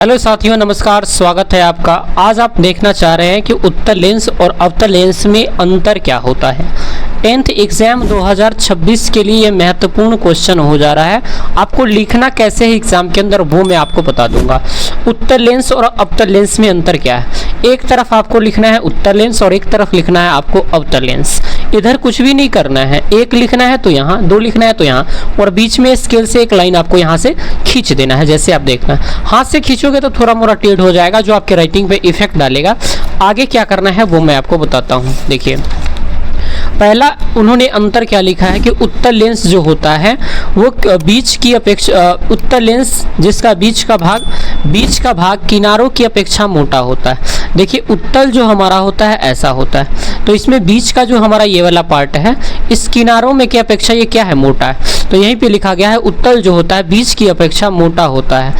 Hello साथियों, नमस्कार। स्वागत है आपका। आज आप देखना चाह रहे हैं कि उत्तल लेंस और अवतल लेंस में अंतर क्या होता है। 10th एग्जाम 2026 के लिए ये महत्वपूर्ण क्वेश्चन हो जा रहा है। आपको लिखना कैसे है एग्जाम के अंदर वो मैं आपको बता दूंगा। उत्तल लेंस और अवतल लेंस में अंतर क्या है। एक तरफ आपको लिखना है उत्तल लेंस और एक तरफ लिखना है आपको अवतल लेंस। इधर कुछ भी नहीं करना है, एक लिखना है तो यहाँ, दो लिखना है तो यहाँ, और बीच में स्केल से एक लाइन आपको यहाँ से खींच देना है। जैसे आप देखना, हाथ से खींचोगे तो थोड़ा मोड़ा टेढ़ हो जाएगा, जो आपके राइटिंग पे इफेक्ट डालेगा। आगे क्या करना है वो मैं आपको बताता हूँ। देखिए, पहला उन्होंने अंतर क्या लिखा है कि उत्तल लेंस जो होता है वो बीच की अपेक्षा, उत्तल लेंस जिसका बीच का भाग किनारों की अपेक्षा मोटा होता है। देखिए, उत्तल जो हमारा होता है ऐसा होता है, तो इसमें बीच का जो हमारा ये वाला पार्ट है, इस किनारों में की अपेक्षा ये क्या है, मोटा है। तो यहीं पे लिखा गया है उत्तल जो होता है बीच की अपेक्षा मोटा होता है,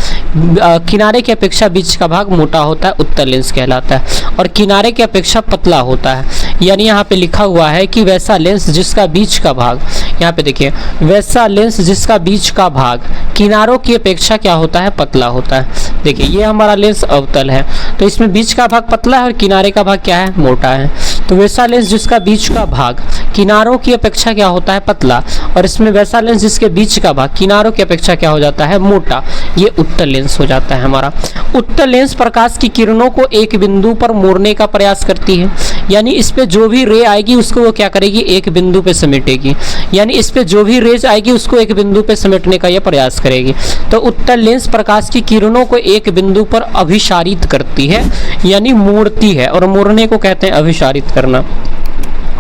किनारे की अपेक्षा बीच का भाग मोटा होता है, उत्तल लेंस कहलाता है, और किनारे की अपेक्षा पतला होता है। यानी यहाँ पे लिखा हुआ है कि वैसा लेंस जिसका बीच का भाग, यहाँ पे देखिए, वैसा लेंस जिसका बीच का भाग किनारों की अपेक्षा क्या होता है, पतला होता है। देखिए, ये हमारा लेंस अवतल है, तो इसमें बीच का भाग पतला है और किनारे का भाग क्या है, मोटा है। तो वैसा लेंस जिसका बीच का भाग किनारों की अपेक्षा क्या होता है, पतला, और इसमें वैसा लेंस जिसके बीच का भाग किनारों की अपेक्षा क्या हो जाता है, मोटा, ये उत्तल लेंस हो जाता है हमारा। उत्तल लेंस प्रकाश की किरणों को एक बिंदु पर मोड़ने का प्रयास करती है। यानी इस पे जो भी रे आएगी उसको वो क्या करेगी, एक बिंदु पे समेटेगी। यानी इस पे जो भी रेज आएगी उसको एक बिंदु पे समेटने का ये प्रयास करेगी। तो उत्तल लेंस प्रकाश की किरणों को एक बिंदु पर अभिसारित करती है, यानी मोड़ती है, और मोड़ने को कहते हैं अभिसारित करना।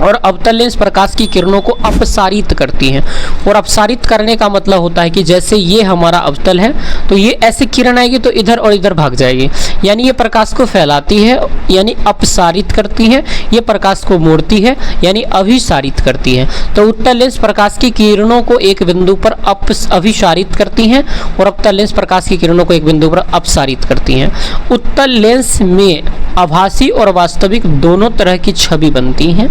और अवतल लेंस प्रकाश की किरणों को अपसारित करती हैं। और अपसारित करने का मतलब होता है कि जैसे ये हमारा अवतल है तो ये ऐसे किरण आएगी तो इधर और इधर भाग जाएगी, यानी ये प्रकाश को फैलाती है, यानी अपसारित करती है। ये प्रकाश को मोड़ती है, यानी अभिसारित करती है। तो उत्तल लेंस प्रकाश की किरणों को एक बिंदु पर अभिसारित करती हैं और अवतल लेंस प्रकाश की किरणों को एक बिंदु पर अपसारित करती हैं। उत्तल लेंस में आभासी और वास्तविक दोनों तरह की छवि बनती हैं।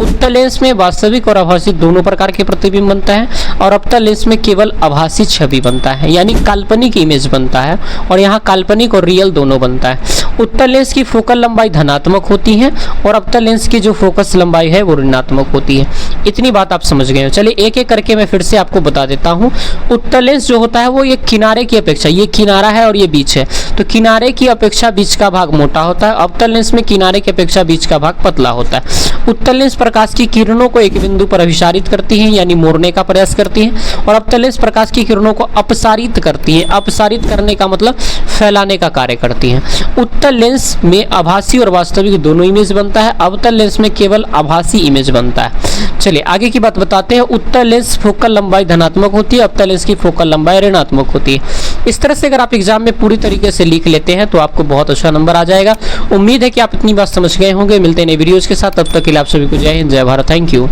उत्तल लेंस में वास्तविक और आभासी दोनों प्रकार के प्रतिबिंब बनता है, और अवतल लेंस में केवल आभासी छवि बनता है, यानी काल्पनिक इमेज बनता है, और यहाँ काल्पनिक और रियल दोनों बनता है। उत्तल लेंस की फोकल लंबाई धनात्मक होती है और अवतल लेंस की जो फोकस लंबाई है वो ऋणात्मक होती है। इतनी बात आप समझ गए हो। चलिए एक एक करके मैं फिर से आपको बता देता हूँ। उत्तल लेंस जो होता है वो ये किनारे की अपेक्षा, ये किनारा है और ये बीच है, तो किनारे की अपेक्षा बीच का भाग मोटा होता है। अवतल लेंस में किनारे की अपेक्षा बीच का भाग पतला होता है। उत्तल लेंस प्रकाश की किरणों को एक बिंदु पर अभिसारित करती हैं, यानी मोड़ने का प्रयास करती हैं, और अवतल लेंस प्रकाश की किरणों को अपसारित करती हैं। अपसारित करने का मतलब फैलाने का कार्य करती हैं। उत्तल लेंस में आभासी और वास्तविक दोनों इमेज बनता है, अवतल लेंस में केवल आभासी इमेज बनता है। चलिए आगे की बात बताते हैं। उत्तल लेंस फोकल लंबाई धनात्मक होती है, अवतल लेंस की फोकल लंबाई ऋणात्मक होती है। इस तरह से अगर आप एग्जाम में पूरी तरीके से लिख लेते हैं तो आपको बहुत अच्छा नंबर आ जाएगा। उम्मीद है कि आप इतनी बात समझ गए होंगे। मिलते हैं नए वीडियोज के साथ, तब तक के लिए आप सभी को जय हिंद, जय भारत। Thank you.